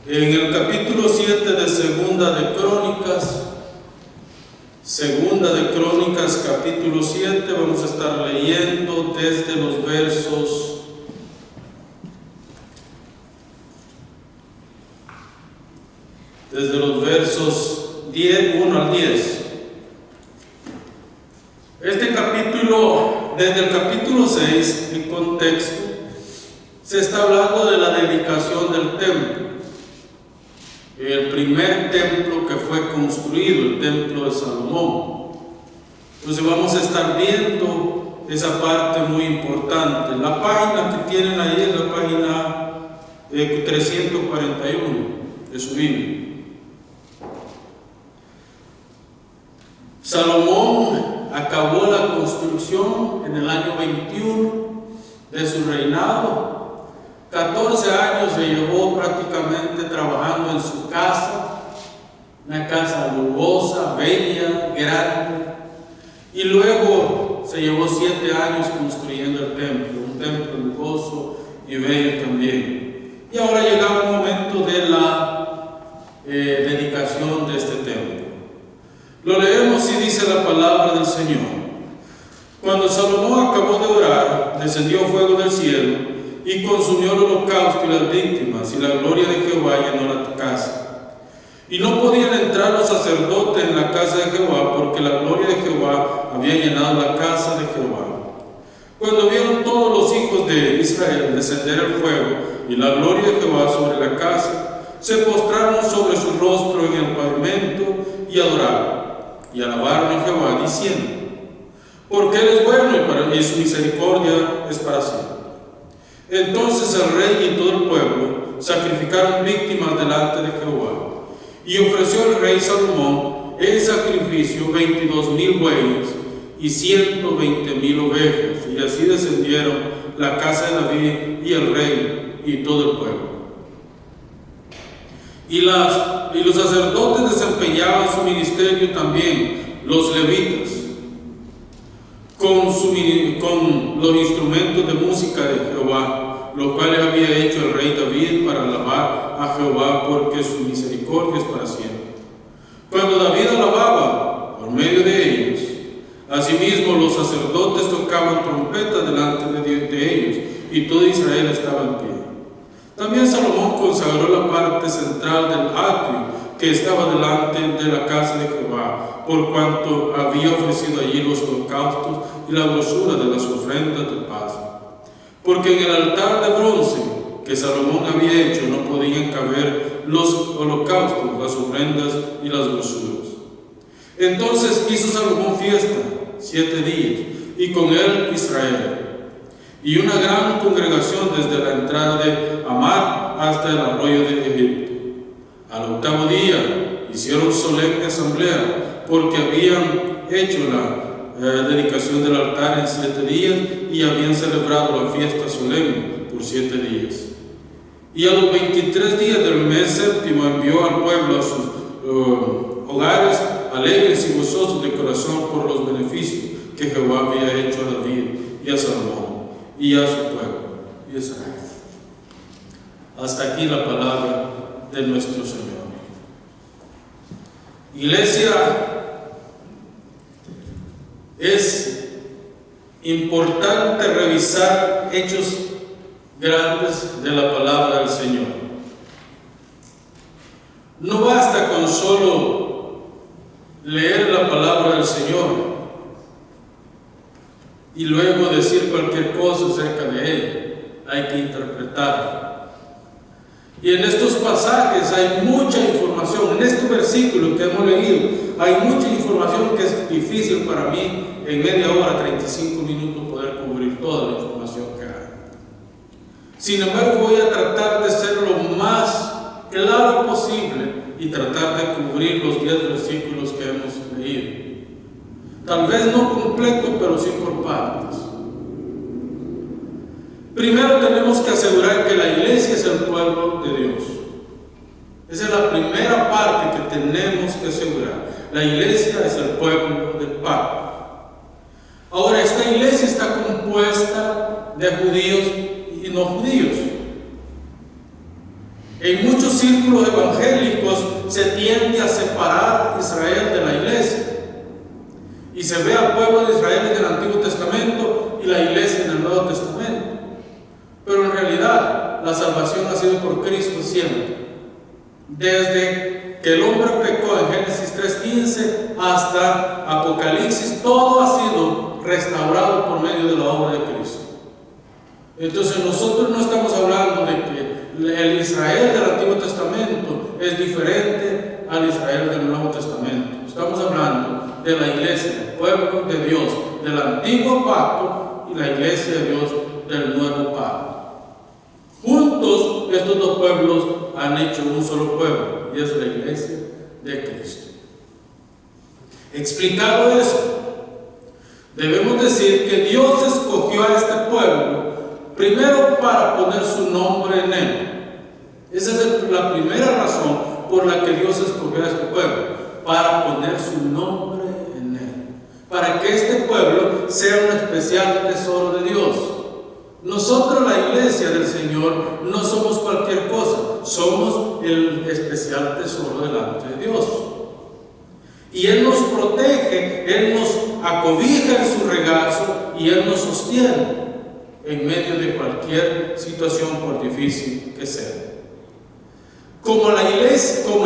En el capítulo 7 de Segunda de Crónicas, capítulo 7, vamos a estar leyendo desde los versos 1 al 10. Este capítulo, desde el capítulo 6, en contexto, se está hablando de la dedicación del templo. El primer templo que fue construido, el templo de Salomón. Entonces vamos a estar viendo esa parte muy importante. La página que tienen ahí es la página 341 de su Biblia. Salomón acabó la construcción en el año 21 de su reinado. 14 años se llevó prácticamente trabajando en su casa, una casa lujosa, bella, grande, y luego se llevó 7 años construyendo el templo, un templo lujoso y bello también. Y ahora llegaba el momento de la dedicación de este templo. Lo leemos y dice la palabra del Señor. Cuando Salomón acabó de orar, descendió fuego del cielo y consumió el holocausto y las víctimas, y la gloria de Jehová llenó la casa. Y no podían entrar los sacerdotes en la casa de Jehová, porque la gloria de Jehová había llenado la casa de Jehová. Cuando vieron todos los hijos de Israel descender el fuego y la gloria de Jehová sobre la casa, se postraron sobre su rostro en el pavimento y adoraron, y alabaron a Jehová, diciendo: porque Él es bueno y su misericordia es para siempre. Entonces el rey y todo el pueblo sacrificaron víctimas delante de Jehová, y ofreció el rey Salomón en sacrificio 22,000 bueyes y 120,000 ovejas, y así descendieron la casa de David y el rey y todo el pueblo. Y los sacerdotes desempeñaban su ministerio también, los levitas, con los instrumentos de música de Jehová, los cuales había hecho el rey David para alabar a Jehová, porque su misericordia es para siempre. Cuando David alababa por medio de ellos, asimismo los sacerdotes tocaban trompetas delante de ellos, y todo Israel estaba en pie. También Salomón consagró la parte central del atrio que estaba delante de la casa de Jehová, por cuanto había ofrecido allí los holocaustos y la grosura de las ofrendas de paz. Porque en el altar de bronce que Salomón había hecho no podían caber los holocaustos, las ofrendas y las grosuras. Entonces hizo Salomón fiesta 7 días, y con él Israel, y una gran congregación desde la entrada de Amad hasta el arroyo de Egipto. Al 8º día hicieron solemne asamblea, porque habían hecho la dedicación del altar en 7 días y habían celebrado la fiesta solemne por 7 días. Y a los 23 días del mes séptimo envió al pueblo a sus hogares alegres y gozosos de corazón por los beneficios que Jehová había hecho a David y a Salomón y a su pueblo y a Israel. Hasta aquí la palabra de nuestro Señor. Iglesia, es importante revisar hechos grandes de la palabra del Señor. No basta con solo leer la palabra del Señor y luego decir cualquier cosa acerca de ella. Hay que interpretarla. Y en estos pasajes hay mucha información. En este versículo que hemos leído hay mucha información que es difícil para mí en media hora, 35 minutos, poder cubrir toda la información que hay. Sin embargo, voy a tratar de ser lo más claro posible y tratar de cubrir los 10 versículos que hemos leído. Tal vez no completo, pero sí por partes. Primero tenemos que asegurar que la iglesia es el pueblo de Dios. Esa es la primera parte que tenemos que asegurar. La iglesia es el pueblo del pacto. Ahora, esta iglesia está compuesta de judíos y no judíos. En muchos círculos círculos evangélicos se tiende a separar a Israel de la iglesia. Y se ve al pueblo de Israel en el Antiguo Testamento y la iglesia en el Nuevo Testamento. Pero en realidad la salvación ha sido por Cristo siempre. Desde que el hombre pecó en Génesis 3:15 hasta Apocalipsis, todo ha sido restaurado por medio de la obra de Cristo. Entonces nosotros no estamos hablando de que el Israel del Antiguo Testamento es diferente al Israel del Nuevo Testamento. Estamos hablando de la iglesia, el pueblo de Dios del Antiguo Pacto y la iglesia de Dios del Nuevo Pacto. Juntos estos dos pueblos han hecho un solo pueblo, y es la iglesia de Cristo. Explicado eso, debemos decir que Dios escogió a este pueblo primero para poner su nombre en él. Esa es la primera razón por la que Dios escogió a este pueblo, para poner su nombre en él, para que este pueblo sea un especial tesoro de Dios. Nosotros, la iglesia del Señor, no somos cualquier cosa, somos el especial tesoro delante de Dios. Y Él nos protege, Él nos acobija en su regazo y Él nos sostiene en medio de cualquier situación, por difícil que sea. Como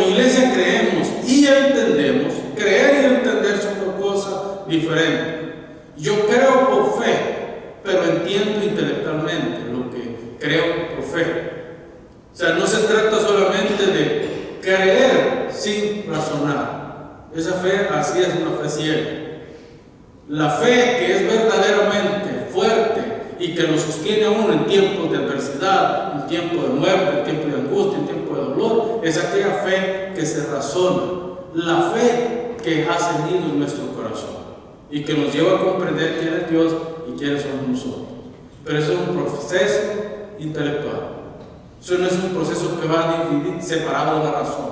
iglesia creemos y entendemos. Creer y entender son dos cosas diferentes. Yo creo por fe, pero entiendo intelectualmente lo que creo por fe. O sea, no se trata solamente de creer sin razonar. Esa fe, así es una fe ciega. La fe que es verdaderamente fuerte y que lo sostiene a uno en tiempos de adversidad, en tiempos de muerte, en tiempos de angustia, en tiempos de dolor, es aquella fe que se razona, la fe que ha sentido en nuestro corazón y que nos lleva a comprender quién es Dios y quiénes somos nosotros. Pero eso es un proceso intelectual. Eso no es un proceso que va a dividir, separado de la razón.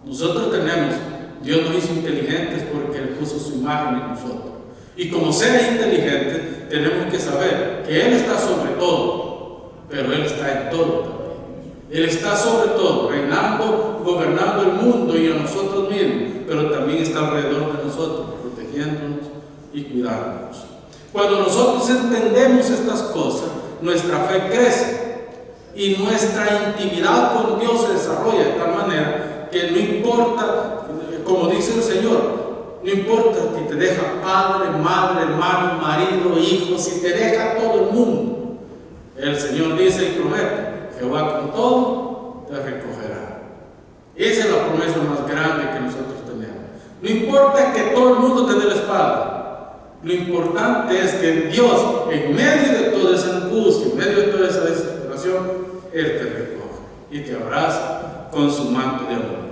Nosotros tenemos, Dios nos hizo inteligentes porque Él puso su imagen en nosotros. Y como seres inteligentes, tenemos que saber que Él está sobre todo, pero Él está en todo también. Él está sobre todo, reinando, gobernando el mundo y a nosotros mismos, pero también está alrededor de nosotros, protegiéndonos y cuidándonos. Cuando nosotros entendemos estas cosas, nuestra fe crece y nuestra intimidad con Dios se desarrolla de tal manera que no importa, como dice el Señor, no importa si te deja padre, madre, hermano, marido, hijo, si te deja todo el mundo. El Señor dice y promete, Jehová con todo te recogerá. Esa es la promesa más grande que nosotros tenemos. No importa que todo el mundo te dé la espalda. Lo importante es que Dios, en medio de toda esa angustia, en medio de toda esa desesperación, Él te recoge y te abraza con su manto de amor.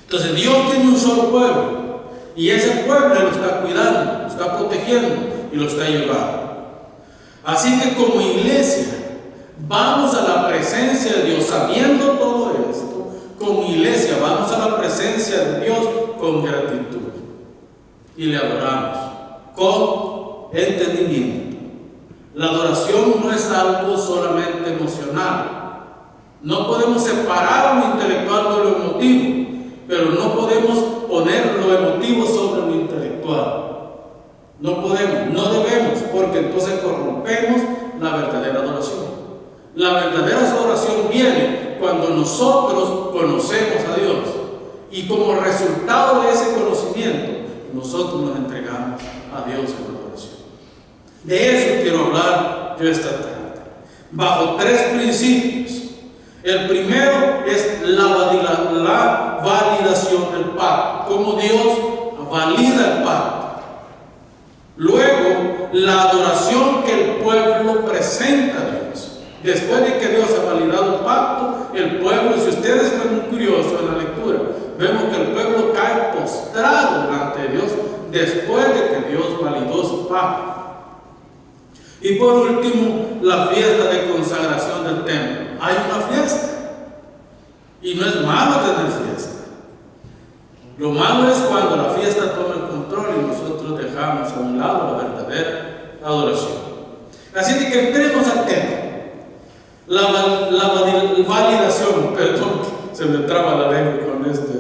Entonces Dios tiene un solo pueblo. Y ese pueblo lo está cuidando, lo está protegiendo y lo está llevando. Así que como iglesia, vamos a la presencia de Dios sabiendo todo esto. Como iglesia, vamos a la presencia de Dios con gratitud. Y le adoramos con entendimiento. La adoración no es algo solamente emocional. No podemos separar lo intelectual de lo emotivo. Pero no podemos poner lo emotivo sobre lo intelectual. No podemos, no debemos, porque entonces corrompemos la verdadera adoración. La verdadera adoración viene cuando nosotros conocemos a Dios. Y como resultado de ese conocimiento, nosotros nos entregamos a Dios en la adoración. De eso quiero hablar yo esta tarde. Bajo tres principios. El primero es la validación del pacto, cómo Dios valida el pacto. Luego, la adoración que el pueblo presenta a Dios. Después de que Dios ha validado el pacto, el pueblo, si ustedes fueron curiosos en la lectura, vemos que el pueblo cae postrado delante de Dios después de que Dios validó su pacto. Y por último, la fiesta de consagración del templo. Hay una fiesta. Y no es malo tener fiesta. Lo malo es cuando la fiesta toma el control y nosotros dejamos a un lado la verdadera adoración. Así que entremos al tema. La validación, perdón, se me traba la lengua con esta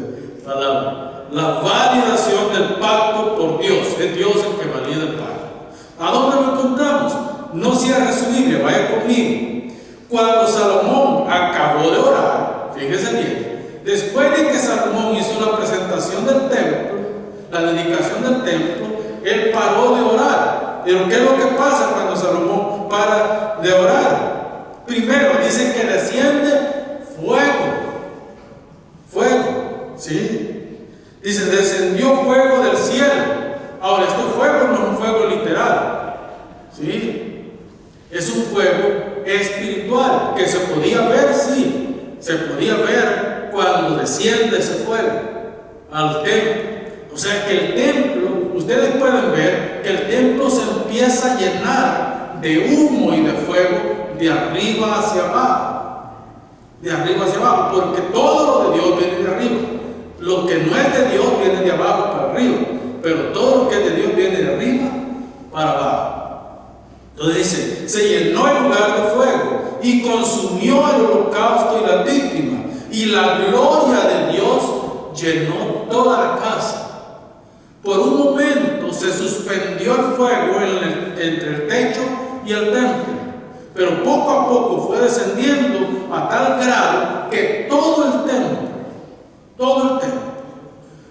palabra. La validación del pacto por Dios. Es Dios el que valida el pacto. ¿A dónde lo encontramos? No cierre su Biblia, vaya conmigo. Cuando Salomón acabó de orar, fíjese bien, después de que Salomón hizo la presentación del templo, la dedicación del templo, él paró de orar. Pero ¿qué es lo que pasa cuando Salomón para de orar? Primero dice que desciende fuego, ¿sí? Dice, descendió fuego del cielo. Ahora, este fuego no es un fuego literal, ¿sí? Es un fuego espiritual que se podía ver, sí, se podía ver cuando desciende ese fuego al templo. O sea que el templo, ustedes pueden ver que el templo se empieza a llenar de humo y de fuego de arriba hacia abajo. De arriba hacia abajo, porque todo lo de Dios viene de arriba. Lo que no es de Dios viene de abajo para arriba, pero todo lo que es de Dios viene de arriba para abajo. Entonces dice, se llenó el lugar de fuego y consumió el holocausto y las víctimas, y la gloria de Dios llenó toda la casa. Por un momento se suspendió el fuego entre el techo y el templo, pero poco a poco fue descendiendo a tal grado que todo el templo,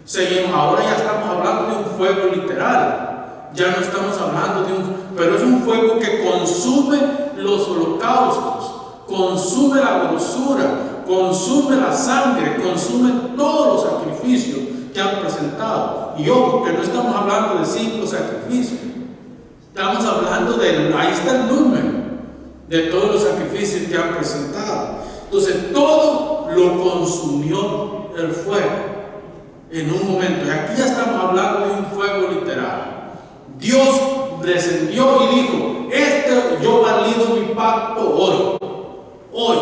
se llenó. Ahora ya estamos hablando de un fuego literal, ya no estamos hablando de pero es un fuego que consume los holocaustos, consume la grosura, consume la sangre, consume todos los sacrificios que han presentado. Y ojo, que no estamos hablando de 5 sacrificios, estamos hablando ahí está el número de todos los sacrificios que han presentado. Entonces todo lo consumió el fuego en un momento. Y aquí ya estamos hablando de un fuego literal. Dios descendió y dijo, yo valido mi pacto hoy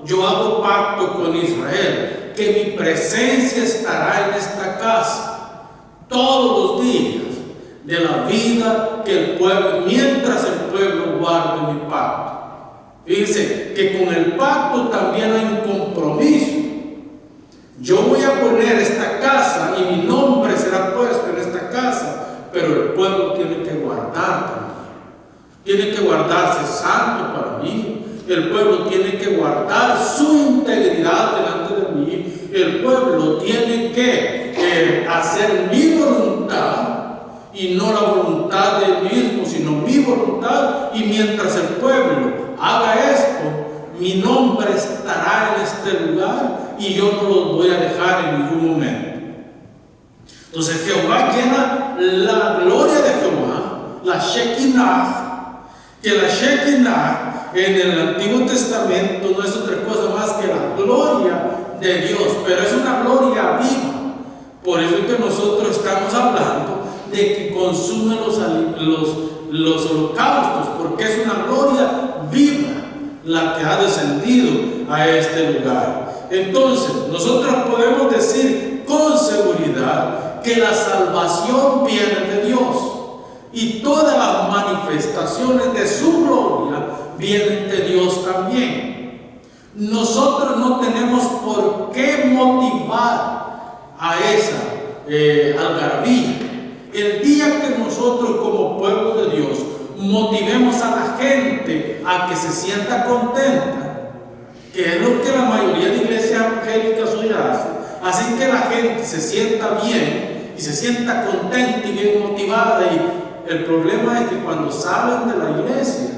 yo hago pacto con Israel, que mi presencia estará en esta casa todos los días de la vida que el pueblo, mientras el pueblo guarde mi pacto. Fíjense que con el pacto también hay un compromiso. Yo voy a poner esta casa y mi nombre será puesto en esta casa, pero el pueblo tiene que guardar también. Tiene que guardarse santo para mí. El pueblo tiene que guardar su integridad delante de mí. El pueblo tiene que hacer mi voluntad y no la voluntad del mismo, sino mi voluntad. Y mientras el pueblo haga esto, mi nombre estará en este lugar y yo no los voy a dejar en ningún momento. Entonces Jehová llena la gloria de Jehová, la Shekinah, que la Shekinah en el Antiguo Testamento no es otra cosa más que la gloria de Dios, pero es una gloria viva. Por eso es que nosotros estamos hablando de que consume los holocaustos, porque es una gloria viva la que ha descendido a este lugar. Entonces nosotros podemos decir con seguridad que la salvación viene de Dios y todas las manifestaciones de su gloria vienen de Dios también. Nosotros no tenemos por qué motivar a esa algarabía. El día que nosotros como pueblo de Dios motivemos a la gente a que se sienta contenta, que es lo que la mayoría de iglesias evangélicas hoy hacen, así que la gente se sienta bien y se sienta contenta y bien motivada, y el problema es que cuando salen de la iglesia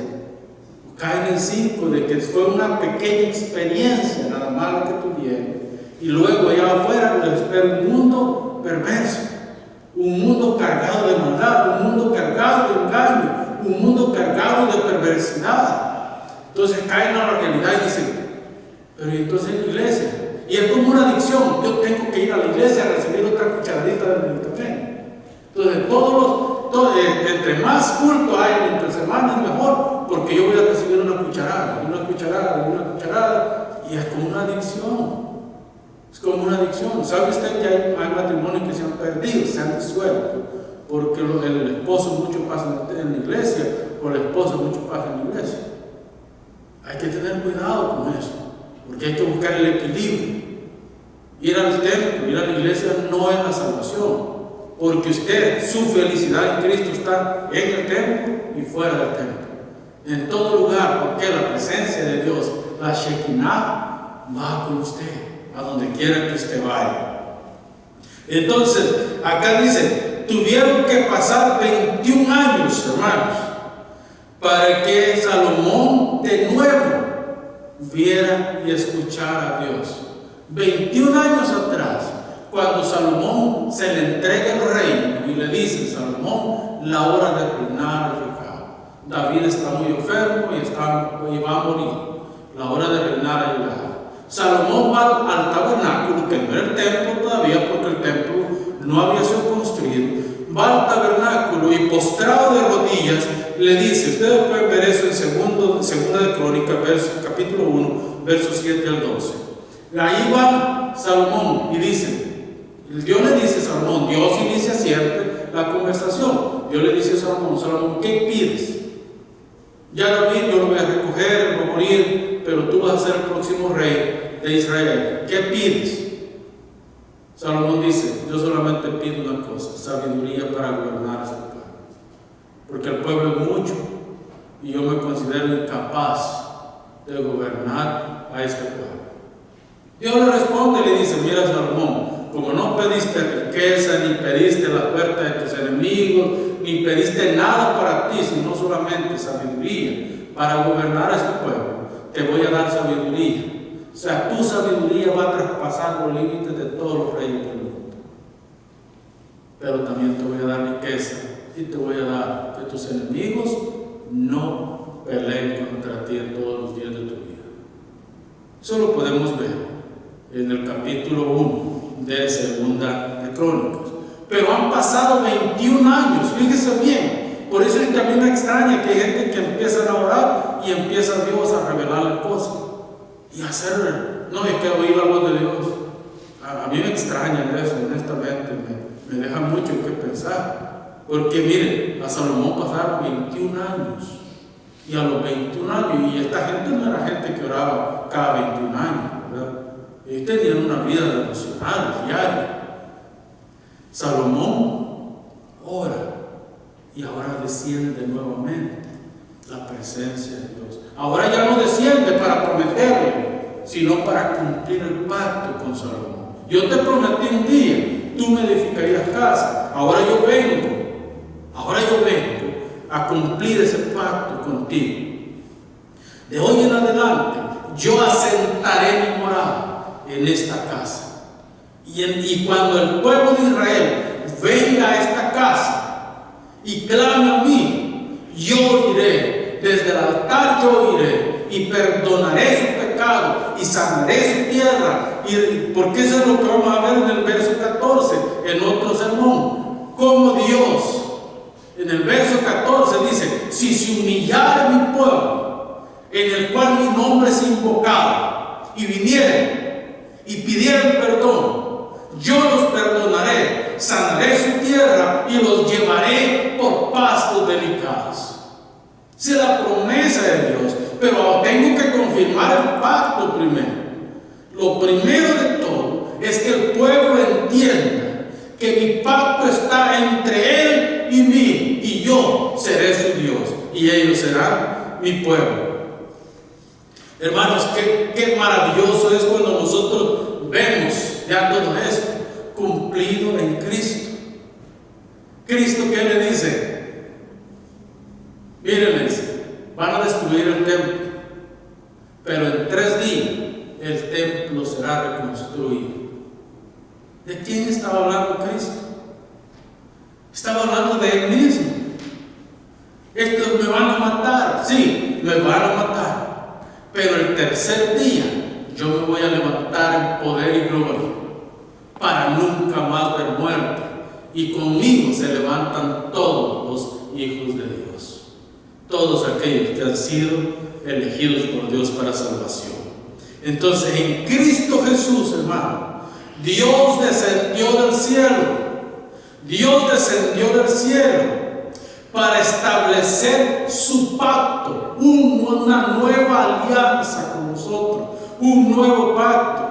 caen en 5 de que fue una pequeña experiencia nada más la que tuvieron, y luego allá afuera les espera un mundo perverso, un mundo cargado de maldad, un mundo cargado de engaño, un mundo cargado de perversidad. Entonces caen a la realidad y dicen, pero entonces en la iglesia, y es como una adicción, yo tengo que ir a la iglesia a recibir otra cucharadita de medicamento. Entonces entre más culto hay entre semanas mejor, porque yo voy a recibir una cucharada, y una cucharada, y una cucharada, y es como una adicción. Es como una adicción. ¿Sabe usted que hay matrimonios que se han perdido, se han disuelto? Porque el esposo mucho pasa en la iglesia, o la esposa mucho pasa en la iglesia. Hay que tener cuidado con eso, porque hay que buscar el equilibrio. Ir al templo, ir a la iglesia no es la salvación, porque usted, su felicidad en Cristo está en el templo y fuera del templo. En todo lugar, porque la presencia de Dios, la Shekinah, va con usted, a donde quiera que usted vaya. Entonces, acá dice, tuvieron que pasar 21 años, hermanos, para que Salomón de nuevo viera y escuchara a Dios. 21 años atrás, cuando Salomón se le entrega el reino y le dice, Salomón, la hora de reinar ha llegado. David está muy enfermo y va a morir. La hora de reinar ha llegado. Salomón va al tabernáculo, que no era el templo todavía, porque el templo no había sido construido. Va al tabernáculo y postrado de rodillas le dice, ustedes pueden ver eso en segunda de Crónicas, capítulo 1, versos 7 al 12. Ahí va Salomón y dice, Dios le dice a Salomón, Dios inicia siempre la conversación. Dios le dice a Salomón, Salomón, ¿qué pides? Ya David, yo lo voy a recoger, va a morir, pero tú vas a ser el próximo rey de Israel. ¿Qué pides? Salomón dice, yo solamente pido una cosa, sabiduría para gobernar este pueblo. Porque el pueblo es mucho y yo me considero incapaz de gobernar a este pueblo. Dios le responde y le dice, mira Salomón, como no pediste riqueza, ni pediste la puerta de tus enemigos, ni pediste nada para ti, sino solamente sabiduría para gobernar a este pueblo, te voy a dar sabiduría. O sea, tu sabiduría va a traspasar los límites de todos los reyes del mundo. Pero también te voy a dar riqueza y te voy a dar que tus enemigos no peleen contra ti en todos los días de tu vida. Eso lo podemos ver en el capítulo 1 de Segunda de Crónicas. Pero han pasado 21 años, fíjese bien. Por eso es que a mí me extraña que hay gente que empieza a orar y empieza a Dios a revelarle cosas y hacerle, no, es que oír la voz de Dios. A mí me extraña eso, honestamente, me deja mucho que pensar. Porque miren, a Salomón pasaron 21 años. Y a los 21 años, y esta gente no era gente que oraba cada 21 años, ¿verdad? Ellos tenían una vida devocional diaria. Salomón ora y ahora desciende nuevamente la presencia de Dios. Ahora ya no desciende para prometerle, sino para cumplir el pacto con Salomón. Yo te prometí un día, tú me edificarías casa. Ahora yo vengo a cumplir ese pacto contigo. De hoy en adelante, yo asentaré mi morada en esta casa. Y cuando el pueblo de Israel venga a esta casa y clame a mí, yo iré, desde el altar yo iré y perdonaré su pecado y sanaré su tierra. Porque eso es lo que vamos a ver en el verso 14, en otro sermón. Como Dios, en el verso 14 dice, si se humillare mi pueblo, en el cual mi nombre es invocado, y vinieren y pidieran perdón, yo los perdonaré, sanaré su tierra y los llevaré por pastos delicados. Esa es la promesa de Dios, pero tengo que confirmar el pacto primero. Lo primero de todo es que el pueblo entienda que mi pacto está entre él y mí, y yo seré su Dios y ellos serán mi pueblo. Hermanos, qué maravilloso es cuando nosotros vemos ya todo esto cumplido en Cristo. Cristo, ¿qué le dice? Miren, van a destruir el templo, pero en 3 días el templo será reconstruido. ¿De quién estaba hablando Cristo? Estaba hablando de él mismo. Estos me van a matar, sí, me van a matar, pero el tercer día yo me voy a levantar en poder y gloria para nunca más ver muerte, y conmigo se levantan todos los hijos de Dios, todos aquellos que han sido elegidos por Dios para salvación. Entonces, en Cristo Jesús, hermano, Dios descendió del cielo. Dios descendió del cielo para establecer su pacto, una nueva alianza con nosotros, un nuevo pacto.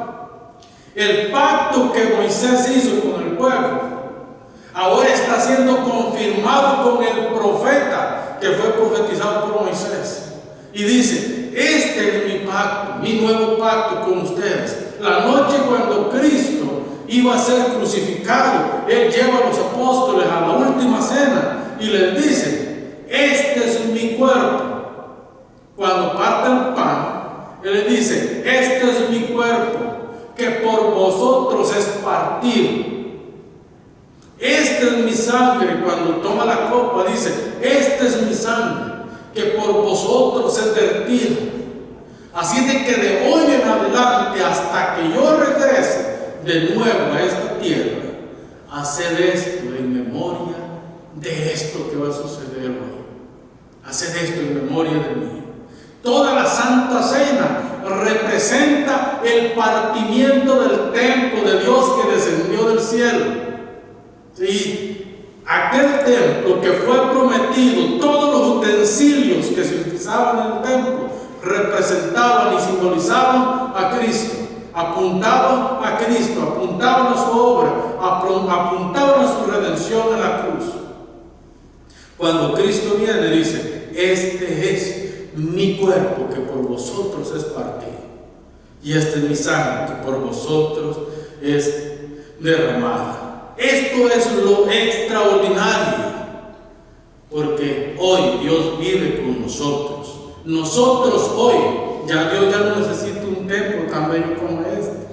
El pacto que Moisés hizo con el pueblo ahora está siendo confirmado con el profeta que fue profetizado por Moisés. Y dice: este es mi pacto, mi nuevo pacto con ustedes. La noche cuando Cristo iba a ser crucificado, Él lleva a los apóstoles a la última cena y les dice: este es mi cuerpo. Cuando parte el pan, Él les dice: este es mi cuerpo, que por vosotros es partido. Esta es mi sangre. Cuando toma la copa dice: esta es mi sangre, que por vosotros es vertida. Así de que de hoy en adelante, hasta que yo regrese de nuevo a esta tierra, haced esto en memoria de esto que va a suceder hoy. Haced esto en memoria de mí. Toda la Santa Cena representa el partimiento del templo de Dios que descendió del cielo. Sí, aquel templo que fue prometido, todos los utensilios que se utilizaban en el templo representaban y simbolizaban a Cristo, apuntaban a Cristo, apuntaban a su obra, apuntaban a su redención en la cruz. Cuando Cristo viene, dice: este es mi cuerpo que por vosotros es partido, y esta es mi sangre que por vosotros es derramada. Esto es lo extraordinario, porque hoy Dios vive con nosotros. Nosotros hoy, Dios ya no necesita un templo tan bello como este,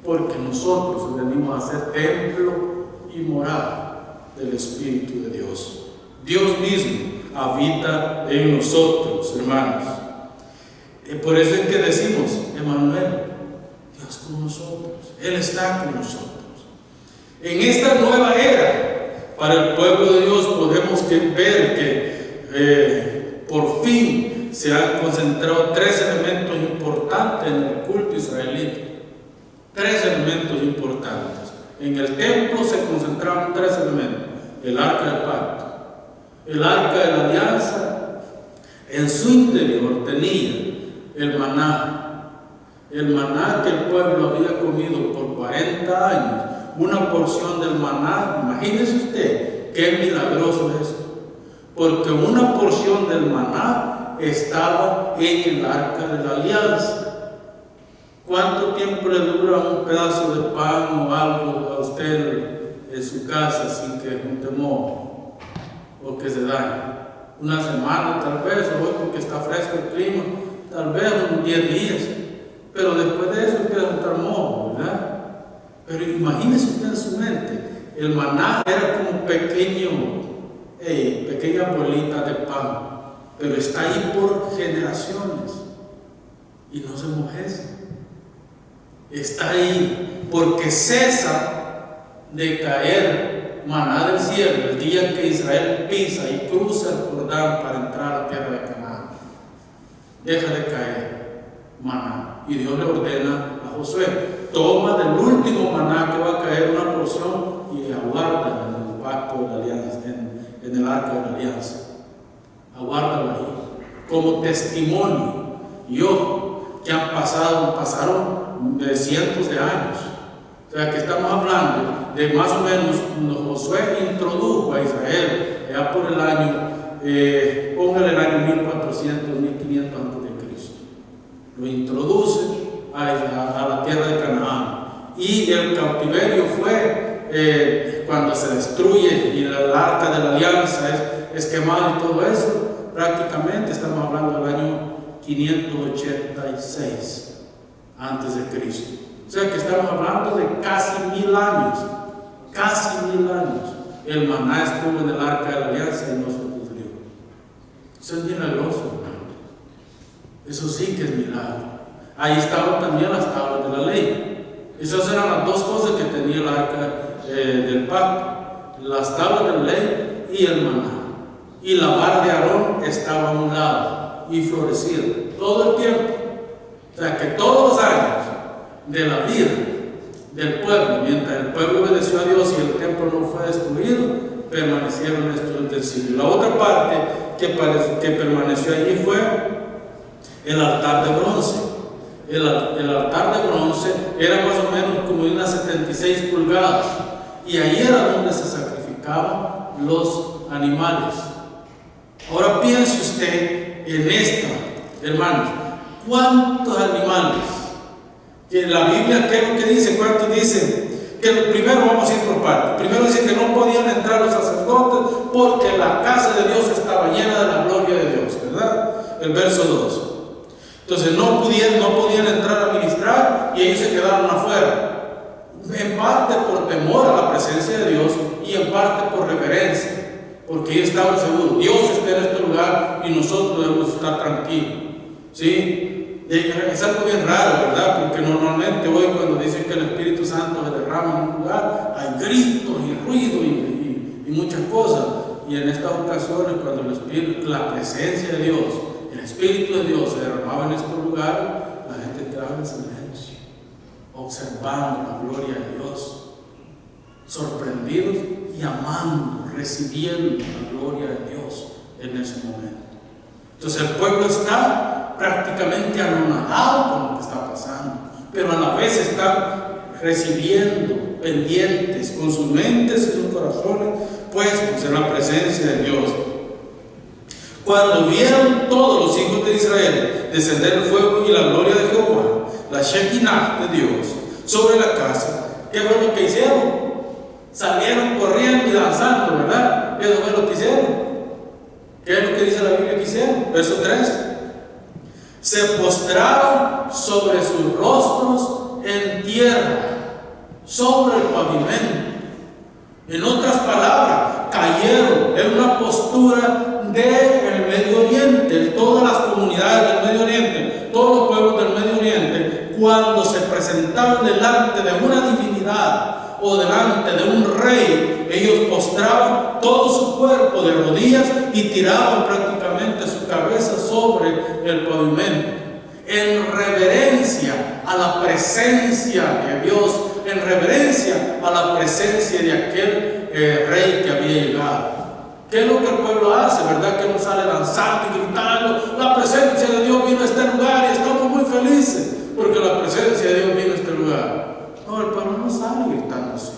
porque nosotros venimos a ser templo y morada del Espíritu de Dios. Dios mismo habita en nosotros, hermanos. Por eso es que decimos: Emmanuel, Dios con nosotros. Él está con nosotros. En esta nueva era, para el pueblo de Dios, podemos ver que por fin se han concentrado tres elementos importantes en el culto israelita. Tres elementos importantes. En el templo se concentraban tres elementos: el arca del pacto, el arca de la alianza. En su interior tenía el maná que el pueblo había comido por 40 años. Una porción del maná, imagínese usted qué milagroso es esto, porque una porción del maná estaba en el arca de la alianza. ¿Cuánto tiempo le dura un pedazo de pan o algo a usted en su casa sin que un temor o que se dañe? Una semana tal vez, hoy porque está fresco el clima, tal vez unos 10 días, pero después de eso queda un termo, ¿verdad? Pero imagínese usted en su mente, el maná era como pequeña bolita de pan, pero está ahí por generaciones y no se enmojece. Está ahí porque cesa de caer maná del cielo el día que Israel pisa y cruza el Jordán para entrar a la tierra de Canaán. Deja de caer maná y Dios le ordena a Josué: toma del último maná que va a caer una porción y aguárdala en el pacto de la alianza, en el arca de la alianza. Aguárdala ahí como testimonio. Y ojo, que pasaron de cientos de años. O sea que estamos hablando de más o menos cuando Josué introdujo a Israel, ya por el año, póngale el año 1400, 1500 a.C. Lo introduce a la tierra de Canaán. Y el cautiverio fue cuando se destruye y el arca de la alianza es quemado y todo eso. Prácticamente estamos hablando del año 586 antes de Cristo. O sea que estamos hablando de casi 1000 años. Casi 1000 años. El maná estuvo en el arca de la alianza y no se pudrió. Eso es milagroso, hermano. Eso sí que es milagro. Ahí estaban también las tablas de la ley. Esas eran las dos cosas que tenía el arca del pacto: las tablas de la ley y el maná. Y la vara de Aarón estaba a un lado y florecía todo el tiempo. O sea que todos los años de la vida del pueblo, mientras el pueblo obedeció a Dios y el templo no fue destruido, permanecieron estos utensilios. La otra parte que permaneció allí fue el altar de bronce. el altar de bronce era más o menos como de unas 76 pulgadas, y ahí era donde se sacrificaban los animales. Ahora piense usted en esta, hermanos, ¿cuántos animales? Que la Biblia, ¿qué es lo que dice? ¿Cuántos dice? Que primero vamos a ir por partes. Primero dice que no podían entrar los sacerdotes porque la casa de Dios estaba llena de la gloria de Dios, ¿verdad? El verso 2. Entonces no podían entrar a ministrar y ellos se quedaron afuera. En parte por temor a la presencia de Dios y en parte por reverencia. Porque ellos estaban seguros, Dios está en este lugar y nosotros debemos estar tranquilos. ¿Sí? Es algo bien raro, ¿verdad? Porque normalmente hoy cuando dicen que el Espíritu Santo se derrama en un lugar, hay gritos y ruido y muchas cosas. Y en estas ocasiones, cuando la presencia de Dios, el Espíritu de Dios se derramaba en estos lugares, la gente estaba en silencio, observando la gloria de Dios, sorprendidos y amando, recibiendo la gloria de Dios en ese momento. Entonces el pueblo está prácticamente anonadado con lo que está pasando, pero a la vez están recibiendo, pendientes, con sus mentes y sus corazones puestos en la presencia de Dios. Cuando vieron todos los hijos de Israel descender el fuego y la gloria de Jehová, la Shekinah de Dios, sobre la casa, ¿qué fue lo que hicieron? Salieron corriendo y danzando, ¿verdad? Eso fue lo que hicieron. ¿Qué es lo que dice la Biblia que hicieron? Verso 3. Se postraron sobre sus rostros en tierra, sobre el pavimento. En otras palabras, cayeron en una postura del Medio Oriente. Todas las comunidades del Medio Oriente, todos los pueblos del Medio Oriente, cuando se presentaban delante de una divinidad o delante de un rey, ellos postraban todo su cuerpo de rodillas y tiraban prácticamente su cabeza sobre el pavimento, en reverencia a la presencia de Dios, en reverencia a la presencia de aquel rey que había llegado. ¿Qué es lo que el pueblo hace? ¿Verdad? Que no sale danzando y gritando, la presencia de Dios vino a este lugar y estamos muy felices porque la presencia de Dios vino a este lugar? No, el pueblo no sale gritando así.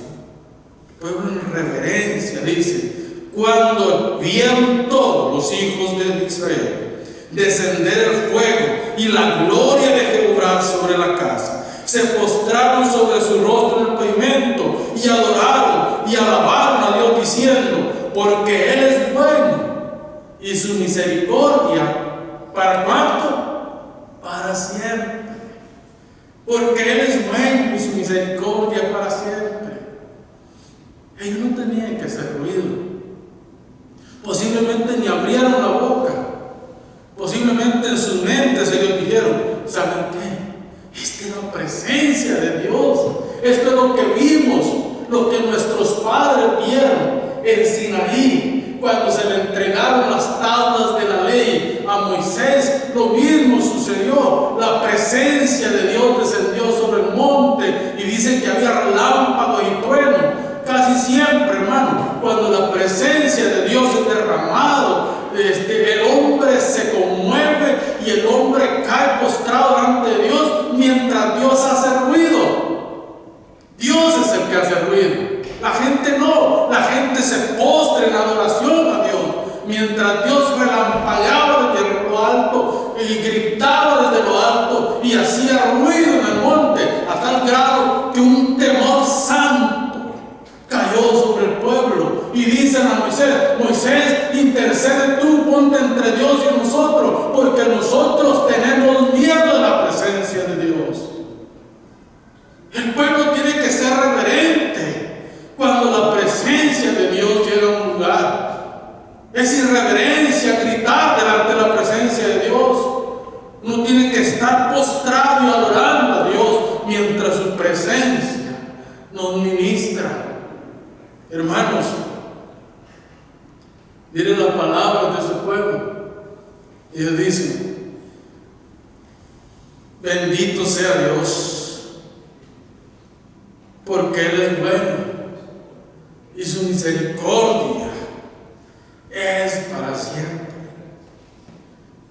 El pueblo en reverencia dice: cuando vieron todos los hijos de Israel descender el fuego y la gloria de Jehová sobre la casa, se postraron sobre su rostro en el pavimento y adoraron y alabaron a Dios diciendo: porque Él es bueno y su misericordia, ¿para cuánto? Para siempre. Porque Él es bueno y su misericordia para siempre. Ellos no tenían que hacer ruido. Posiblemente ni abrieron la boca. Posiblemente en sus mentes ellos dijeron: ¿saben qué? Es que la presencia de Dios, esto es lo que vimos, lo que nuestros padres vieron en Sinaí, cuando se le entregaron las tablas de la ley a Moisés. Lo mismo sucedió. La presencia de Dios descendió sobre el monte y dice que había relámpagos y truenos. Casi siempre, hermano, cuando la presencia de Dios es derramado, el hombre se conmueve y el hombre cae postrado delante de Dios mientras Dios hace ruido. Dios es el que hace ruido. La gente no, la gente se postra en adoración a Dios, mientras Dios relampagueaba desde lo alto y gritaba desde lo alto y hacía ruido en el monte, a tal grado que un temor santo cayó sobre el pueblo. Y dicen a Moisés: Moisés, intercede tú, ponte entre Dios y nosotros, porque nosotros tenemos miedo de la presencia de Dios. El pueblo tiene que ser reverente cuando la presencia de Dios llega a un lugar. Es irreverencia gritar delante de la presencia de Dios. Uno tiene que estar postrado y adorando a Dios mientras su presencia nos ministra. Hermanos, miren las palabras de ese pueblo. Ellos dicen: bendito sea Dios, porque Él es bueno y su misericordia es para siempre.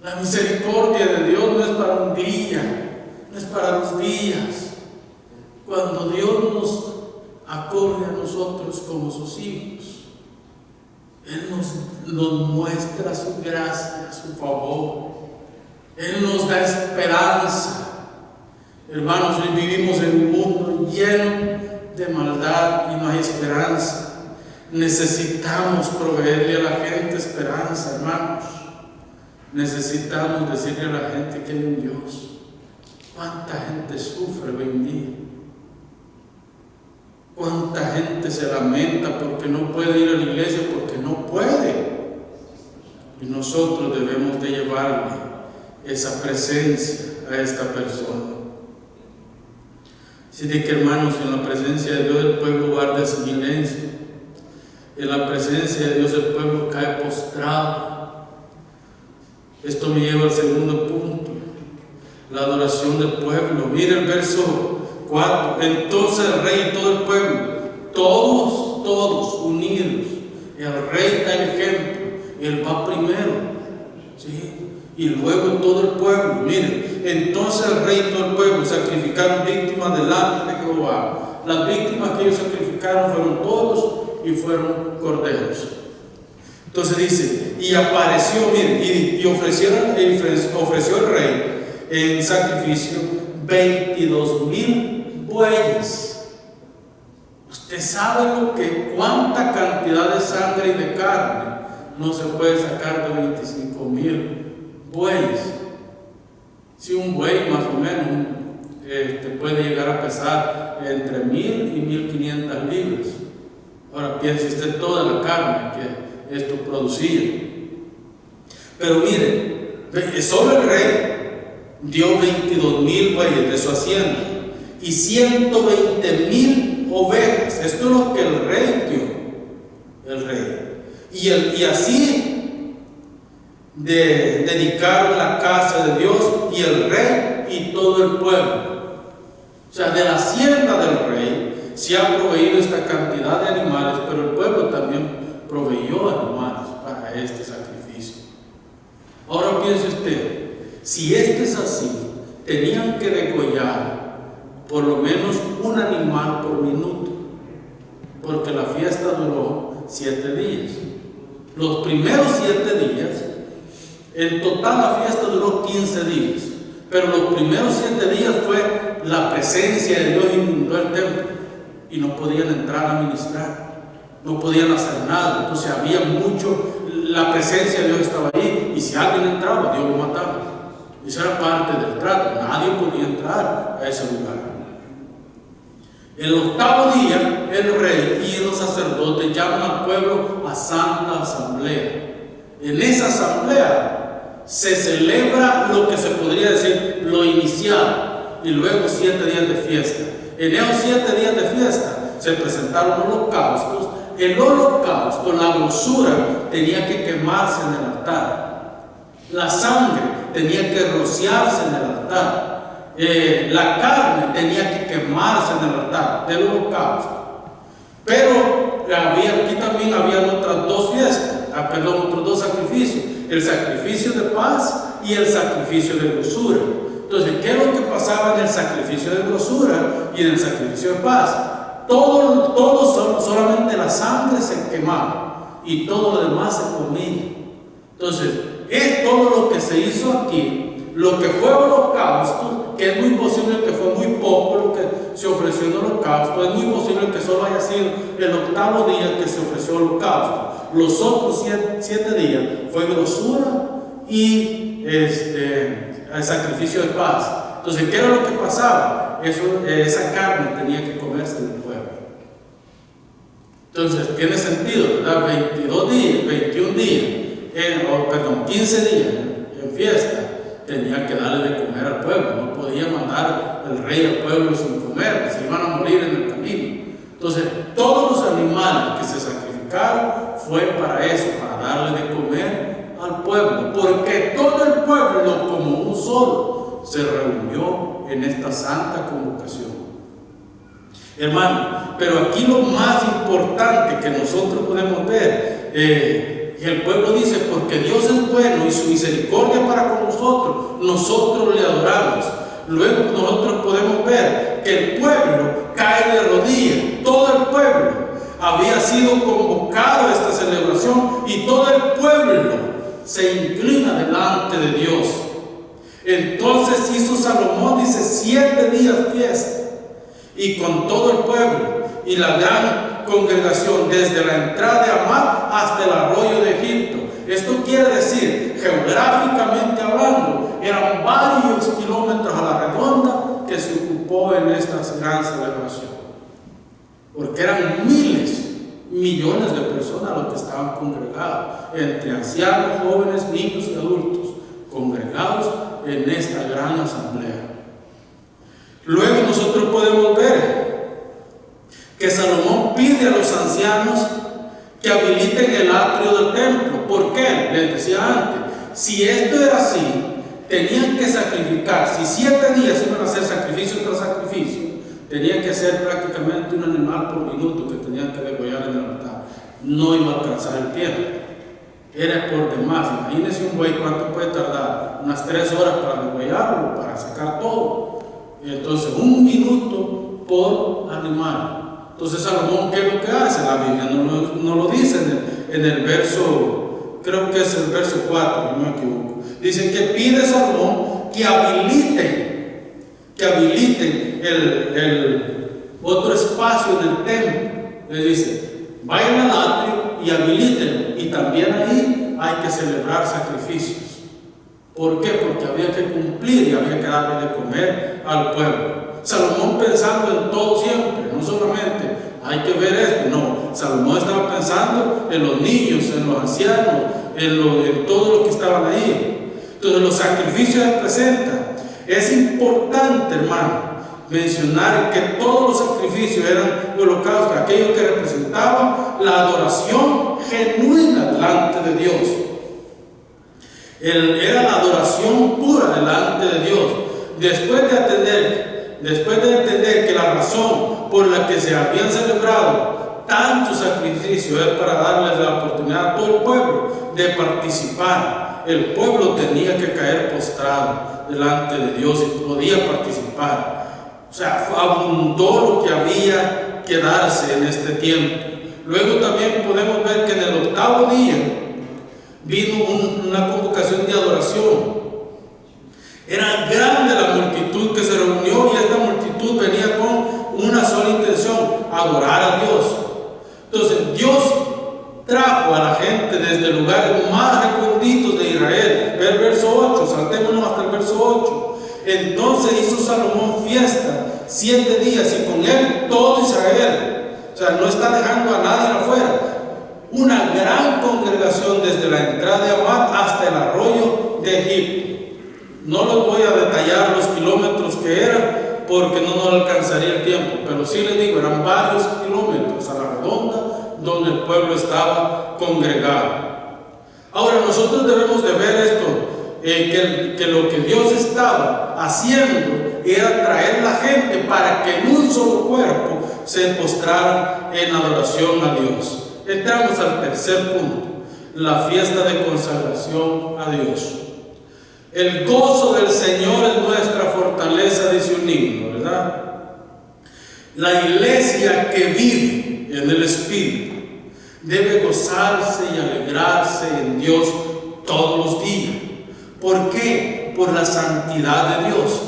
La misericordia de Dios no es para un día, no es para los días cuando Dios nos acoge a nosotros como sus hijos. Él nos muestra su gracia, su favor. Él nos da esperanza. Hermanos, hoy vivimos en un mundo lleno de maldad y no hay esperanza. Necesitamos proveerle a la gente esperanza, hermanos. Necesitamos decirle a la gente que hay un Dios. ¿Cuánta gente sufre hoy en día? ¿Cuánta gente se lamenta porque no puede ir a la iglesia? Porque no puede. Y nosotros debemos de llevarle esa presencia a esta persona. Así de que, hermanos, en la presencia de Dios el pueblo guarda silencio. En la presencia de Dios el pueblo cae postrado. Esto me lleva al segundo punto, la adoración del pueblo. Mire el verso 4. Entonces el rey y todo el pueblo, todos unidos. El rey da el ejemplo, él va primero, ¿sí? Y luego todo el pueblo. Miren, entonces el rey y todo el pueblo sacrificaron víctimas delante de Jehová. Las víctimas que ellos sacrificaron fueron todos y fueron corderos. Entonces dice, y apareció, miren, y ofreció el rey en sacrificio 22,000 bueyes. Usted sabe cuánta cantidad de sangre y de carne no se puede sacar de 25,000 bueyes. Si un buey más o menos puede llegar a pesar entre 1,000 y 1,500 libras. Ahora piense usted toda la carne que esto producía. Pero mire, solo el rey dio 22,000 bueyes de su hacienda y 120,000 ovejas. Esto es lo que el rey dio. El rey. Y así dedicaron la casa de Dios y el rey y todo el pueblo. O sea, de la hacienda del rey se ha proveído esta cantidad de animales, pero el pueblo también proveyó animales para este sacrificio. Ahora piense usted, si esto es así, tenían que degollar por lo menos un animal por minuto, porque la fiesta duró 7 días. Los primeros 7 días, en total la fiesta duró 15 días, pero los primeros 7 días fue la presencia de Dios inundó el templo y no podían entrar a ministrar, no podían hacer nada. Entonces había la presencia de Dios estaba ahí, y si alguien entraba, Dios lo mataba. Eso era parte del trato, nadie podía entrar a ese lugar. El 8º día, el rey y los sacerdotes llaman al pueblo a santa asamblea. En esa asamblea se celebra lo que se podría decir lo inicial, y luego 7 días de fiesta. En esos 7 días de fiesta se presentaron holocaustos. El holocausto, la grosura, tenía que quemarse en el altar. La sangre tenía que rociarse en el altar. La carne tenía que quemarse en el altar del holocausto. Pero aquí también habían otras 2 fiestas, otros 2 sacrificios: el sacrificio de paz y el sacrificio de grosura. Entonces, ¿qué es lo que pasaba en el sacrificio de grosura y en el sacrificio de paz? Solamente la sangre se quemaba y todo lo demás se comía. Entonces, es todo lo que se hizo aquí, lo que fue holocausto, que es muy posible que fue muy poco lo que se ofreció en holocausto, es muy posible que solo haya sido el 8º día que se ofreció holocausto. Los otros 7 días fue grosura y el sacrificio de paz. Entonces, ¿qué era lo que pasaba? Esa carne tenía que comerse del pueblo. Entonces, tiene sentido, ¿verdad? 22 días, 21 días, 15 días en fiesta, tenía que darle de comer al pueblo. No podía mandar el rey al pueblo sin comer, se iban a morir en el camino. Entonces, todos los animales que se sacrificaron fue para eso, para darle de comer al pueblo, porque todo el pueblo como un solo se reunió en esta santa convocación. Hermano, pero aquí lo más importante que nosotros podemos ver, el pueblo dice: porque Dios es bueno y su misericordia para con nosotros le adoramos. Luego nosotros podemos ver que el pueblo cae de rodillas, todo el pueblo había sido convocado a esta celebración y todo el pueblo se inclina delante de Dios. Entonces hizo Salomón, dice, 7 días fiesta, y con todo el pueblo y la gran congregación, desde la entrada de Hamat hasta el arroyo de Egipto. Esto quiere decir, geográficamente hablando, eran varios kilómetros a la redonda que se ocupó en esta gran celebración, porque eran miles, millones de personas los que estaban congregados, entre ancianos, jóvenes, niños y adultos, congregados en esta gran asamblea. Luego nosotros podemos ver que Salomón pide a los ancianos que habiliten el atrio del templo. ¿Por qué? Les decía antes, si esto era así, tenían que sacrificar. Si 7 días iban a hacer sacrificio tras sacrificio, tenían que ser prácticamente un animal por minuto que tenían que degollar en el altar. No iba a alcanzar el tiempo, era por demás. Imagínense un buey cuánto puede tardar, unas 3 horas para degollarlo, para sacar todo. Entonces 1 minuto por animal. Entonces Salomón, ¿qué es lo que hace? La Biblia no lo dice en el verso, creo que es el verso 4, si no me equivoco. Dice que pide Salomón que habiliten el otro espacio en el templo. Le dice, vayan al atrio y habilítenlo, y también ahí hay que celebrar sacrificios. ¿Por qué? Porque había que cumplir y había que darle de comer al pueblo. Salomón pensando en todo siempre, no solamente hay que ver esto, no. Salomón estaba pensando en los niños, en los ancianos, en todos los que estaban ahí. Entonces los sacrificios se presentan. Es importante, hermano, mencionar que todos los sacrificios eran holocaustos, aquellos que representaban la adoración genuina delante de Dios. Era la adoración pura delante de Dios. Después de entender que la razón por la que se habían celebrado tantos sacrificios es para darles la oportunidad a todo el pueblo de participar. El pueblo tenía que caer postrado delante de Dios y podía participar. O sea, abundó lo que había que darse en este tiempo. Luego también podemos ver que en el 8º día vino una convocación de adoración. Era grande la multitud que se reunió, y esta multitud venía con una sola intención: adorar a Dios. Entonces Dios trajo a la gente desde lugares más recónditos de Israel. Ve el verso 8, saltémonos hasta el verso 8. Entonces hizo Salomón fiesta 7 días, y con él todo Israel. O sea, no está dejando a nadie afuera. Una gran congregación desde la entrada de Hamat hasta el arroyo de Egipto. No les voy a detallar los kilómetros que eran, porque no nos alcanzaría el tiempo, pero sí les digo, eran varios kilómetros a la redonda donde el pueblo estaba congregado. Ahora nosotros debemos de ver esto, que lo que Dios estaba haciendo era traer la gente para que en un solo cuerpo se postraran en adoración a Dios. Entramos al tercer punto, la fiesta de consagración a Dios. El gozo del Señor es nuestra fortaleza, dice un himno, ¿verdad? La iglesia que vive en el Espíritu debe gozarse y alegrarse en Dios todos los días. ¿Por qué? Por la santidad de Dios.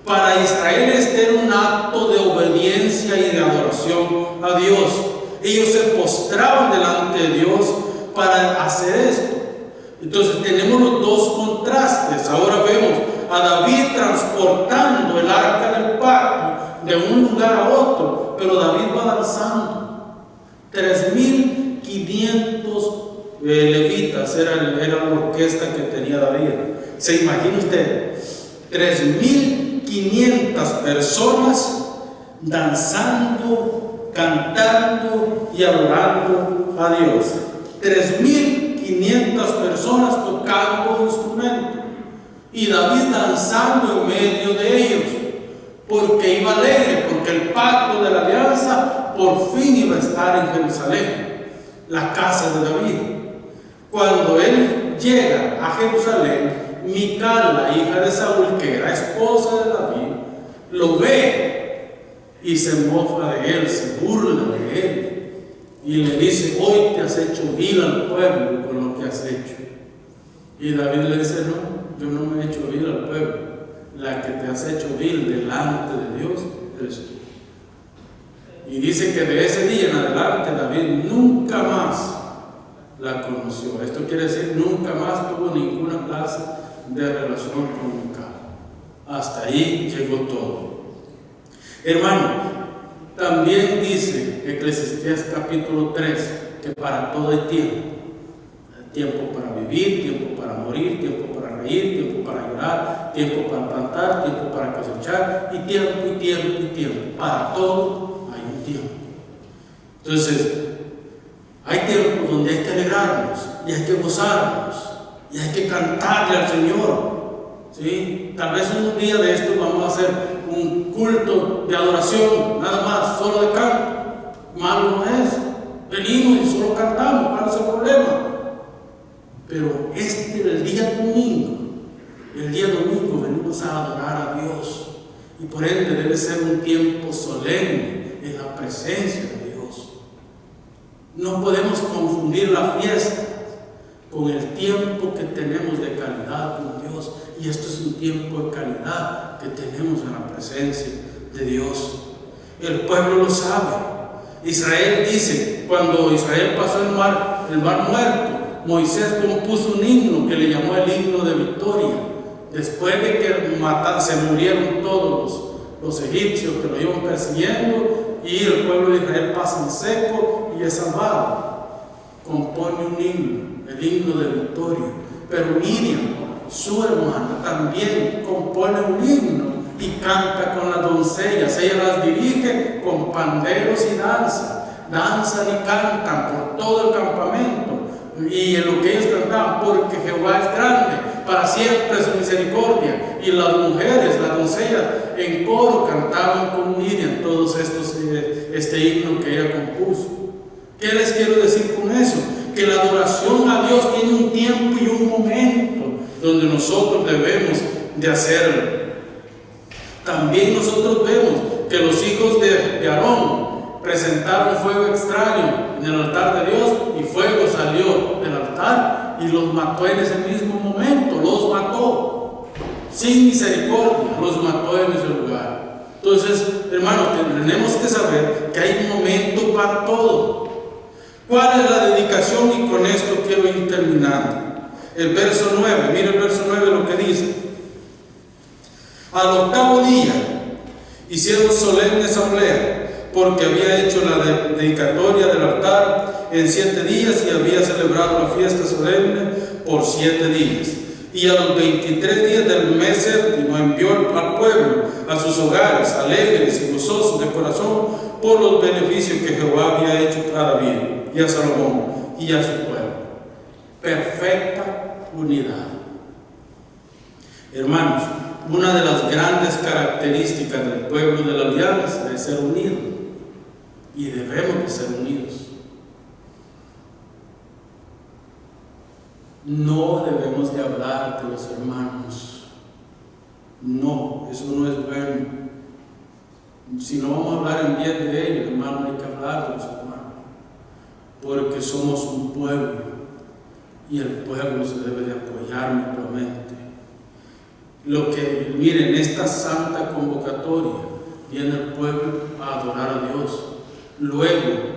Para Israel este era un acto de obediencia y de adoración a Dios. Ellos se postraban delante de Dios para hacer esto. Entonces tenemos los dos contrastes. Ahora vemos a David transportando el arca del pacto de un lugar a otro, pero David va danzando. 3.500 levitas era la orquesta que tenía David. ¿Se imagina usted? 3.500 personas danzando, cantando y adorando a Dios. 3.500 personas tocando instrumentos y David danzando en medio de ellos, porque iba alegre, porque el pacto de la alianza por fin iba a estar en Jerusalén, la casa de David. Cuando él llega a Jerusalén, Mical, la hija de Saúl, que era esposa de David, lo ve y se mofa de él, se burla de él y le dice: hoy te has hecho vil al pueblo con lo que has hecho. Y David le dice: no, yo no me he hecho vil al pueblo, la que te has hecho vil delante de Dios eres tú. Y dice que de ese día en adelante David nunca más la conoció. Esto quiere decir, nunca más tuvo ninguna clase de relación con Mical. Hasta ahí llegó todo. Hermano, también dice Eclesiastés capítulo 3 que para todo hay tiempo. Hay tiempo para vivir, tiempo para morir, tiempo para reír, tiempo para llorar, tiempo para plantar, tiempo para cosechar, y tiempo, y tiempo, y tiempo. Para todo hay un tiempo. Entonces, hay tiempos donde hay que alegrarnos, y hay que gozarnos, y hay que cantarle al Señor. ¿Sí? Tal vez un día de esto vamos a hacer un culto de adoración, nada más, solo de canto. Malo no es. Venimos y solo cantamos, ¿cuál es el problema? Pero el día domingo venimos a adorar a Dios, y por ende debe ser un tiempo solemne en la presencia de Dios. No podemos confundir la fiesta con el tiempo que tenemos de calidad con Dios, y esto es un tiempo de calidad que tenemos en la presencia de Dios. El pueblo lo sabe. Israel dice, cuando Israel pasó el mar muerto, Moisés compuso un himno que le llamó el himno de victoria. Después de que se murieron todos los egipcios que lo iban persiguiendo, y el pueblo de Israel pasa en seco y es salvado, compone un himno, el himno de victoria. Pero Miriam, su hermana, también compone un himno y canta con las doncellas. Ella las dirige con panderos y danzan y cantan por todo el campamento. Y en lo que ellos cantaban: porque Jehová es grande, para siempre su misericordia. Y las mujeres, las doncellas, en coro cantaban con Miriam todos este himno que ella compuso. ¿Qué les quiero decir con eso? Que la adoración a Dios tiene un tiempo y un momento donde nosotros debemos de hacerlo. También nosotros vemos que los hijos de Aarón presentaron fuego extraño en el altar de Dios, y fuego salió del altar y los mató en ese mismo momento. Los mató sin misericordia, los mató en ese lugar. Entonces, hermanos, tenemos que saber que hay un momento para todo. ¿Cuál es la dedicación? Y con esto quiero ir terminando. El verso 9, mire el verso 9 lo que dice: al octavo día hicieron solemne asamblea, porque había hecho la dedicatoria del altar en 7 días, y había celebrado la fiesta solemne por 7 días. Y a los 23 días del mes séptimo envió al pueblo a sus hogares, alegres y gozosos de corazón, por los beneficios que Jehová había hecho a David y a Salomón y a su pueblo. Perfecta unidad. Hermanos, una de las grandes características del pueblo de la alianza es ser unido, y debemos de ser unidos. No debemos de hablar de los hermanos. No, eso no es bueno. Si no vamos a hablar en bien de ellos, hermano, hay que hablar de los hermanos, porque somos un pueblo, y el pueblo se debe de apoyar mutuamente. Miren, esta santa convocatoria viene el pueblo a adorar a Dios. Luego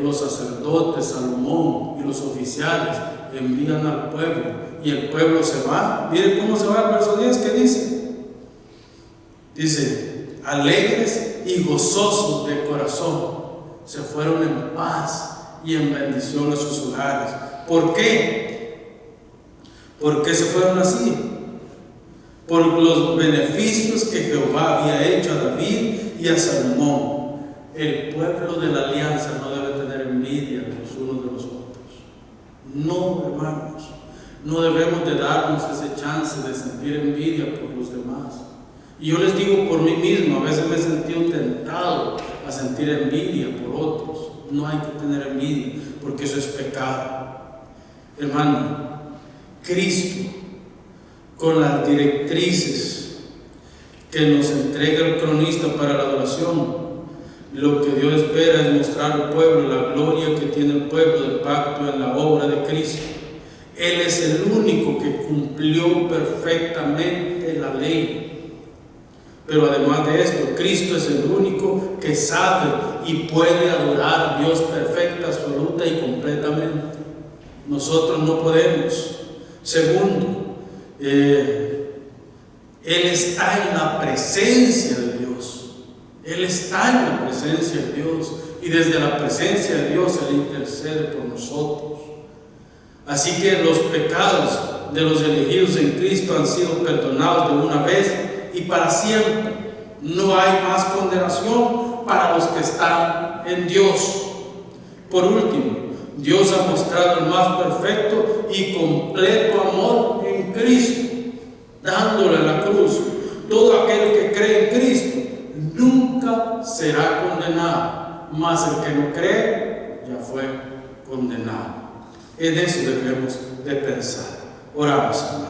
los sacerdotes, Salomón y los oficiales envían al pueblo, y el pueblo se va. Miren cómo se va el verso 10, que dice: alegres y gozosos de corazón, se fueron en paz y en bendición a sus hogares. ¿Por qué? ¿Por qué se fueron así? Por los beneficios que Jehová había hecho a David y a Salomón. El pueblo de la alianza no debe tener envidia de los unos de los otros. No, hermanos, no debemos de darnos ese chance de sentir envidia por los demás. Y yo les digo por mí mismo, a veces me he sentido tentado a sentir envidia por otros. No hay que tener envidia, porque eso es pecado. Hermano, Cristo, con las directrices que nos entrega el cronista para la adoración, lo que Dios espera es mostrar al pueblo la gloria que tiene el pueblo del pacto en la obra de Cristo. Él es el único que cumplió perfectamente la ley. Pero además de esto, Cristo es el único que sabe y puede adorar a Dios perfecta, absoluta y completamente. Nosotros no podemos. Segundo, Él está en la presencia de Dios. Él está en la presencia de Dios. Y desde la presencia de Dios Él intercede por nosotros. Así que los pecados de los elegidos en Cristo han sido perdonados de una vez y para siempre. No hay más condenación para los que están en Dios. Por último, Dios ha mostrado el más perfecto y completo amor en Cristo, dándole la cruz. Todo aquel que cree en Cristo nunca será condenado, mas el que no cree ya fue condenado. En eso debemos de pensar. Oramos.